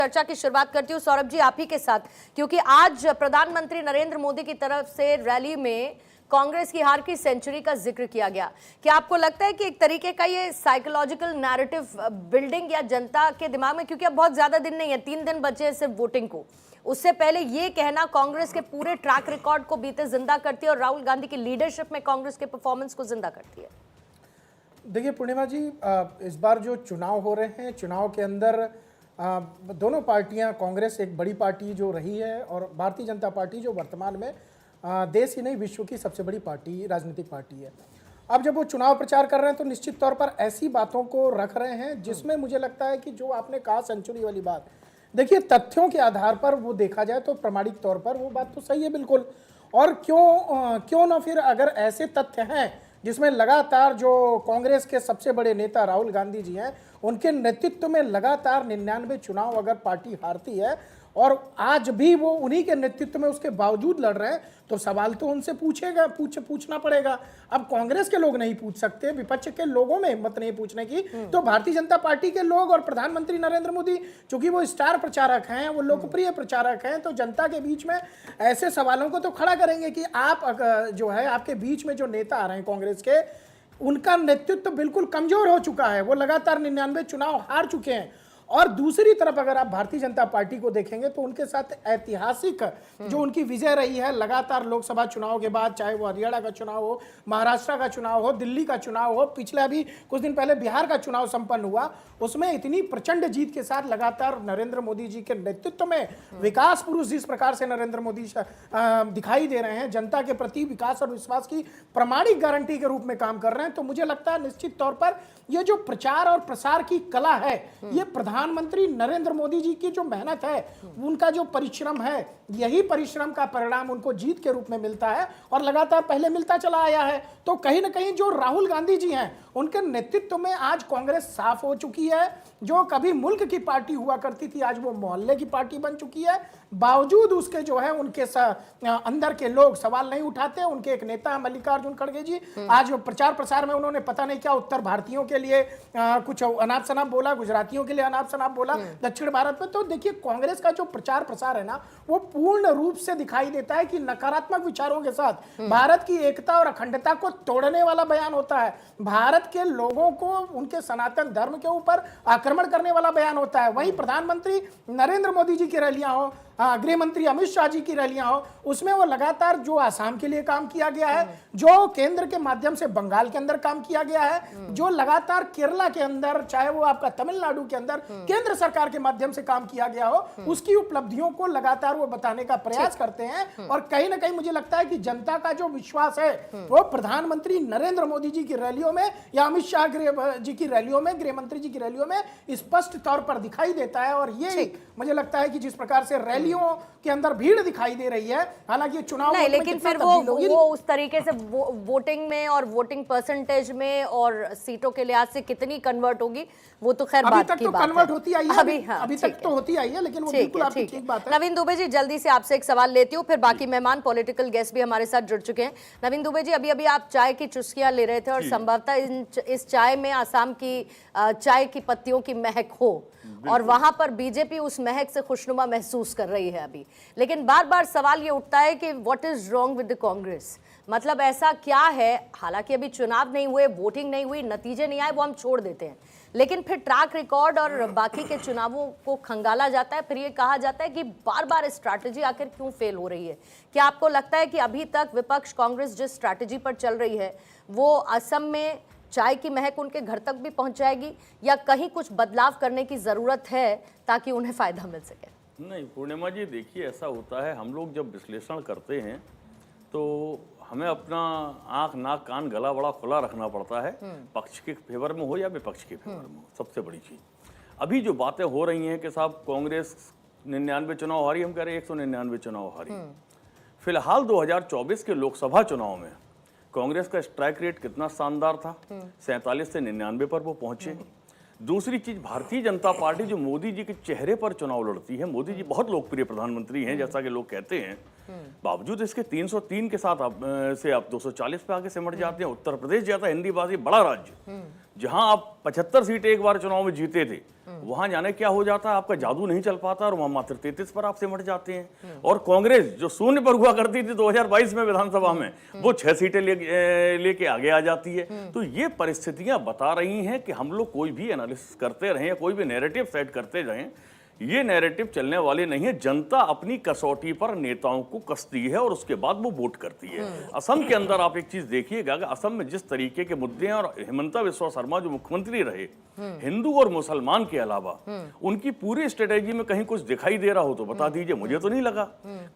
चर्चा की शुरुआत करती हूँ सौरभ जी आप ही के साथ, क्योंकि आज प्रधानमंत्री नरेंद्र मोदी की तरफ से रैली में कांग्रेस की हार की सेंचुरी का जिक्र किया गया। क्या आपको लगता है कि एक तरीके का ये साइकोलॉजिकल नैरेटिव बिल्डिंग या जनता के दिमाग में, क्योंकि अब बहुत ज्यादा दिन नहीं है, 3 दिन बचे हैं सिर्फ वोटिंग को, उससे पहले ये कहना कांग्रेस के पूरे ट्रैक रिकॉर्ड को बीते जिंदा करती है और राहुल गांधी की लीडरशिप में कांग्रेस के परफॉर्मेंस को जिंदा करती है? देखिए पूर्णिमा जी, इस बार जो चुनाव हो रहे हैं, चुनाव के अंदर दोनों पार्टियां, कांग्रेस एक बड़ी पार्टी जो रही है और भारतीय जनता पार्टी जो वर्तमान में देश ही नहीं विश्व की सबसे बड़ी पार्टी, राजनीतिक पार्टी है। अब जब वो चुनाव प्रचार कर रहे हैं तो निश्चित तौर पर ऐसी बातों को रख रहे हैं जिसमें मुझे लगता है कि जो आपने कहा सेंचुरी वाली बात, देखिए तथ्यों के आधार पर वो देखा जाए तो प्रामाणिक तौर पर वो बात तो सही है बिल्कुल। और क्यों ना फिर अगर ऐसे तथ्य हैं जिसमें लगातार जो कांग्रेस के सबसे बड़े नेता राहुल गांधी जी हैं, उनके नेतृत्व में लगातार 99 चुनाव अगर पार्टी हारती है और आज भी वो उन्हीं के नेतृत्व में उसके बावजूद लड़ रहे हैं, तो सवाल तो उनसे पूछना पड़ेगा। अब कांग्रेस के लोग नहीं पूछ सकते, विपक्ष के लोगों में हिम्मत नहीं पूछने की, तो भारतीय जनता पार्टी के लोग और प्रधानमंत्री नरेंद्र मोदी, चूंकि वो स्टार प्रचारक हैं, वो लोकप्रिय प्रचारक हैं, तो जनता के बीच में ऐसे सवालों को तो खड़ा करेंगे कि आप जो है, आपके बीच में जो नेता आ रहे हैं कांग्रेस के, उनका नेतृत्व बिल्कुल कमजोर हो चुका है, वो लगातार 99 चुनाव हार चुके हैं। और दूसरी तरफ अगर आप भारतीय जनता पार्टी को देखेंगे तो उनके साथ ऐतिहासिक जो उनकी विजय रही है लगातार लोकसभा चुनाव के बाद, चाहे वो हरियाणा का चुनाव हो, महाराष्ट्र का चुनाव हो, दिल्ली का चुनाव हो, पिछले अभी कुछ दिन पहले बिहार का चुनाव संपन्न हुआ, उसमें इतनी प्रचंड जीत के साथ लगातार नरेंद्र मोदी जी के नेतृत्व में विकास पुरुष जिस प्रकार से नरेंद्र मोदी दिखाई दे रहे हैं, जनता के प्रति विकास और विश्वास की प्रामाणिक गारंटी के रूप में काम कर रहे हैं, तो मुझे लगता है निश्चित तौर पर ये जो प्रचार और प्रसार की कला है, ये प्रधानमंत्री नरेंद्र मोदी जी की जो मेहनत है, उनका जो परिश्रम है, यही परिश्रम का परिणाम उनको जीत के रूप में मिलता है और लगातार पहले मिलता चला आया है। तो कहीं ना कहीं जो राहुल गांधी जी हैं, उनके नेतृत्व में आज कांग्रेस साफ हो चुकी है। जो कभी मुल्क की पार्टी हुआ करती थी, आज वो मोहल्ले की पार्टी बन चुकी है। बावजूद उसके जो है उनके अंदर के लोग सवाल नहीं उठाते। उनके एक नेता मल्लिकार्जुन खड़गे जी, आज प्रचार प्रसार में उन्होंने पता नहीं क्या उत्तर भारतीयों के लिए कुछ अनाप शनाप बोला, गुजरातियों के लिए अनाप शनाप बोला दक्षिण भारत में। तो देखिए कांग्रेस का जो प्रचार प्रसार है ना, वो पूर्ण रूप से दिखाई देता है कि नकारात्मक विचारों के साथ भारत की एकता और अखंडता को तोड़ने वाला बयान होता है, भारत के लोगों को उनके सनातन धर्म के ऊपर आक्रमण करने वाला बयान होता है। वही प्रधानमंत्री नरेंद्र मोदी जी की रैलियां हो, गृह मंत्री अमित शाह जी की रैलियां हो, उसमें वो लगातार जो आसाम के लिए काम किया गया है, जो केंद्र के माध्यम से बंगाल के अंदर काम किया गया है, जो लगातार केरला के अंदर, चाहे वो आपका तमिलनाडु के अंदर केंद्र सरकार के माध्यम से काम किया गया हो, उसकी उपलब्धियों को लगातार वो बताने का प्रयास करते हैं। और कहीं ना कहीं मुझे लगता है कि जनता का जो विश्वास है वो प्रधानमंत्री नरेंद्र मोदी जी की रैलियों में या अमित शाह जी की रैलियों में, गृह मंत्री जी की रैलियों में स्पष्ट तौर पर दिखाई देता है। और ये मुझे लगता है कि जिस प्रकार से रैलियों के अंदर भीड़ दिखाई दे रही है, हालांकि चुनाव नहीं, लेकिन फिर वो उस तरीके से वोटिंग में और वोटिंग परसेंटेज में और सीटों के लिहाज से कितनी कन्वर्ट होगी, वो तो खैर बात की बात है। कन्वर्ट होती आई है अभी तक तो होती आई है, लेकिन वो बिल्कुल आपकी ठीक बात है। नवीन दुबे जी, जल्दी से आपसे एक सवाल लेती हूँ, फिर बाकी मेहमान पॉलिटिकल गेस्ट भी हमारे साथ जुड़ चुके हैं। नवीन दुबे जी, अभी आप चाय की चुस्कियां ले रहे थे और संभवतः इस चाय में आसाम की चाय की पत्तियों की महक हो और वहां पर बीजेपी उस महक से खुशनुमा महसूस कर रही है अभी, लेकिन बार बार सवाल ये उठता है कि what is wrong with the Congress, मतलब ऐसा क्या है। हालांकि अभी चुनाव नहीं हुए, वोटिंग नहीं हुई, नतीजे नहीं आए, वो हम छोड़ देते हैं, लेकिन फिर ट्रैक रिकॉर्ड और बाकी के चुनावों को खंगाला जाता है, फिर ये कहा जाता है कि बार बार स्ट्रैटेजी आखिर क्यों फेल हो रही है। क्या आपको लगता है कि अभी तक विपक्ष, कांग्रेस जिस स्ट्रैटेजी पर चल रही है वो असम में चाय की महक उनके घर तक भी पहुंच जाएगी, या कहीं कुछ बदलाव करने की जरूरत है ताकि उन्हें फायदा मिल सके? नहीं पूर्णिमा जी, देखिए ऐसा होता है, हम लोग जब विश्लेषण करते हैं तो हमें अपना आंख नाक कान गला बड़ा खुला रखना पड़ता है, पक्ष के फेवर में हो या विपक्ष के फेवर में हो। सबसे बड़ी चीज अभी जो बातें हो रही हैं कि साहब कांग्रेस 99 चुनाव हारी, हम कह रहे हैं 199 चुनाव हारी। फिलहाल 2024 के लोकसभा चुनाव में कांग्रेस का स्ट्राइक रेट कितना शानदार था, 47 से 99 पर वो पहुंचे। दूसरी चीज, भारतीय जनता पार्टी जो मोदी जी के चेहरे पर चुनाव लड़ती है, मोदी जी बहुत लोकप्रिय प्रधानमंत्री हैं जैसा कि लोग कहते हैं, बावजूद इसके 303 के साथ आप 240 पे आके सिमट जाते हैं। उत्तर प्रदेश जैसा हिंदी भाषी बड़ा राज्य, जहां आप 75 सीट एक बार चुनाव में जीते थे, वहां जाने क्या हो जाता है, आपका जादू नहीं चल पाता और वहां मात्र 33 पर आप सिमट जाते हैं। और कांग्रेस जो शून्य पर हुआ करती थी 2022 में विधानसभा में, वो 6 सीटें लेके आगे आ जाती है। तो ये परिस्थितियां बता रही हैं कि हम लोग कोई भी एनालिसिस करते रहें या कोई भी नैरेटिव सेट करते रहें, ये नैरेटिव चलने वाले नहीं है। जनता अपनी कसौटी पर नेताओं को कसती है और उसके बाद वो वोट करती है। असम के अंदर आप एक चीज देखिएगा कि असम में जिस तरीके के मुद्दे हैं, और हिमंता बिस्वा शर्मा जो मुख्यमंत्री रहे, हिंदू और मुसलमान के अलावा उनकी पूरी स्ट्रेटेजी में कहीं कुछ दिखाई दे रहा हो तो बता दीजिए, मुझे तो नहीं लगा।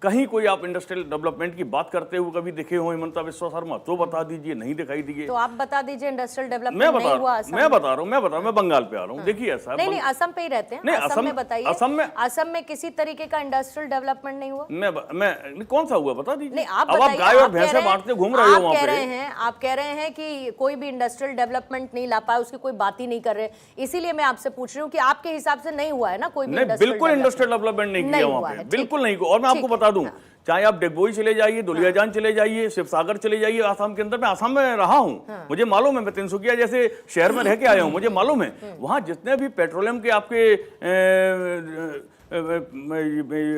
कहीं कोई आप इंडस्ट्रियल डेवलपमेंट की बात करते हुए कभी दिखे हो हिमंता बिस्वा शर्मा तो बता दीजिए, नहीं दिखाई दिए। तो आप बता दीजिए इंडस्ट्रियल मैं डेवलपमेंट बता नहीं हुआ मैं बता रहा हूँ, मैं बंगाल पे आ रहा हूँ। देखिए ऐसा नहीं, असम पे ही रहते हैं। नहीं, असम में बताइए, असम में किसी तरीके का इंडस्ट्रियल डेवलपमेंट नहीं हुआ। मैं कौन सा हुआ बता दीजिए। नहीं, आप अब आप गाय और भैंसे बांटते घूम रहे हो वहां पे। आप कह रहे हैं कि कोई भी इंडस्ट्रियल डेवलपमेंट नहीं ला पाया, उसकी कोई बात ही नहीं कर रहे। इसीलिए मैं आपसे पूछ रही हूँ कि आपके हिसाब से नहीं हुआ है ना कोई भी? बिल्कुल इंडस्ट्रियल डेवलपमेंट नहीं किया वहां पे, बिल्कुल नहीं। और मैं आपको बता दूं, चाहे आप डिगबोई चले जाइए, दुलियाजान चले जाइए, शिवसागर चले जाइए, आसाम के अंदर। मैं आसाम में रहा हूं, मुझे मालूम है। मैं तिनसुकिया जैसे शहर में रह के आया हूं, मुझे मालूम है। वहां जितने भी पेट्रोलियम के आपके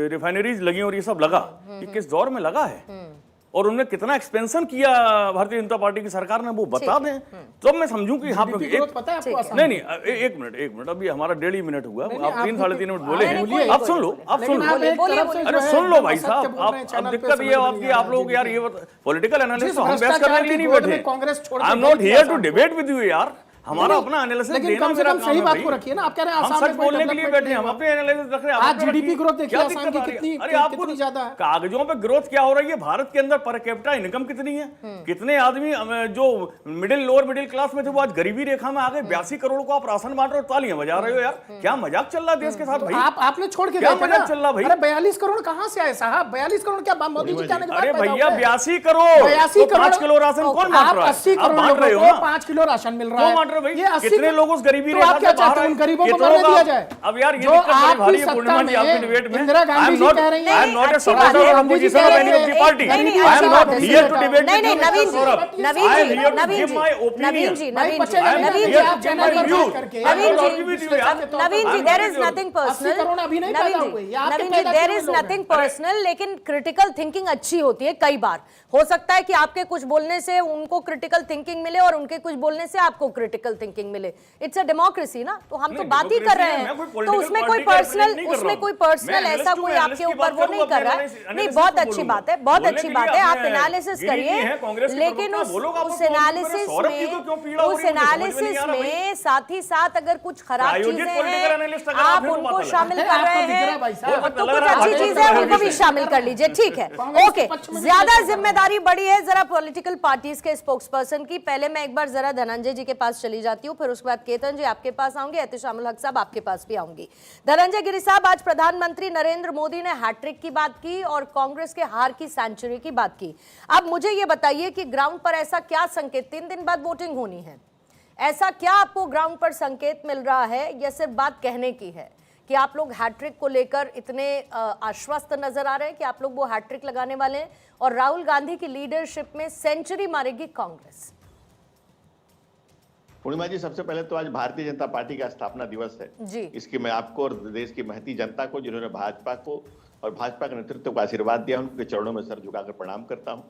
रिफाइनरीज लगी और ये सब लगा, ये किस दौर में लगा है और उन्होंने कितना एक्सपेंशन किया भारतीय जनता पार्टी की सरकार ने, वो बता दें तो मैं समझूं कि यहाँ पे पता है आपको? नहीं, एक मिनट, अभी हमारा 1.5 मिनट हुआ। आप 3-3.5 मिनट बोले हैं, आप सुन लो। अरे सुन लो भाई साहब, अब दिक्कत ये आपकी, आप लोग यार ये पॉलिटिकल एनालिसिस हम बहस करने के लिए नहीं बैठे। I am not here to debate with you यार, हमारा अपना एनालिसिस देना मेरा काम है। सही बात को रखिए ना, आप कह रहे हैं हम सच बोलने के लिए बैठे हैं, हम अपने एनालिसिस रख रहे हैं। आज जीडीपी ग्रोथ देखिए आसाम की कितनी ज्यादा है। कागजों पे ग्रोथ क्या हो रही है? भारत के अंदर पर कैपिटा इनकम कितनी है? कितने आदमी जो लोअर मिडिल क्लास में थे वो आज गरीबी रेखा में आ गए। 82 करोड़ को आप राशन बांट रहे हो, तालियां बजा रहे हो यार। क्या मजाक चल रहा है देश के साथ भाई? आपने छोड़ के क्या मजाक चल रहा भाई? 42 करोड़ कहां से आए साहब? 42 करोड़ क्या मोदी जी कहने के बाद? अरे भैया 82 करोड़, 5 किलो राशन कौन बांट रहा है? 80 करोड़ लोगों को 5 किलो राशन मिल रहा है। क्यों बांट रहे हो भाई? कितने लोग उस गरीबी रेखा से बाहर हैं? गरीबों को मरने दिया जाए। अब यार ये दिक्कत बड़ी भारी है पूर्णिमा जी आपकी डिबेट में। इंदिरा गांधी जी कह रही हैं, I am not a supporter of opposition of any of the party. I am not here to debate. नहीं, Naveen ji, there is nothing personal. Naveen ji, there is nothing personal, लेकिन क्रिटिकल थिंकिंग अच्छी होती है। कई बार हो सकता है कि आपके कुछ बोलने से उनको क्रिटिकल थिंकिंग मिले और उनके कुछ बोलने से आपको क्रिटिकल थिंकिंग मिले। इट्स अ डेमोक्रेसी ना, तो हम तो बात ही कर रहे हैं, तो उसमें कोई पर्सनल ऐसा कोई आपके ऊपर वो नहीं कर रहा है। नहीं, बहुत अच्छी बात है, बहुत अच्छी बात है, आप एनालिसिस करिए, लेकिन उस एनालिसिस में साथ ही साथ अगर कुछ खराब चीजें हैं आप उनको शामिल कर रहे हैं, तो कुछ अच्छी चीजें हैं उनको भी शामिल कर लीजिए। ठीक है, ओके। ज्यादा जिम्मेदारी बड़ी है जरा पॉलिटिकल पार्टीज के स्पोक्स पर्सन की। पहले मैं एक बार जरा धनंजय जी के पास चली जाती हूँ, फिर उसके बाद केतन जी आपके पास आऊंगे, एहतिशामुल हक साहब आपके पास भी आऊंगी। धनंजय गिरी साहब, आज प्रधानमंत्री नरेंद्र मोदी ने हैट्रिक की बात की और कांग्रेस के हार की सेंचुरी की बात की। अब मुझे ये बताइए कि ग्राउंड पर ऐसा क्या संकेत, 3 दिन बाद वोटिंग होनी है, ऐसा क्या आपको ग्राउंड पर संकेत मिल रहा है या सिर्फ बात कहने की है कि आप लोग हैट्रिक को लेकर इतने आश्वस्त नजर आ रहे हैं कि आप लोग वो हैट्रिक लगाने वाले हैं और राहुल गांधी की लीडरशिप में सेंचुरी मारेगी कांग्रेस? पूर्णिमा जी, सबसे पहले तो आज भारतीय जनता पार्टी का स्थापना दिवस है जी। इसकी मैं आपको और देश की महती जनता को, जिन्होंने भाजपा को और भाजपा के नेतृत्व को आशीर्वाद दिया, उनके चरणों में सर झुकाकर प्रणाम करता हूं।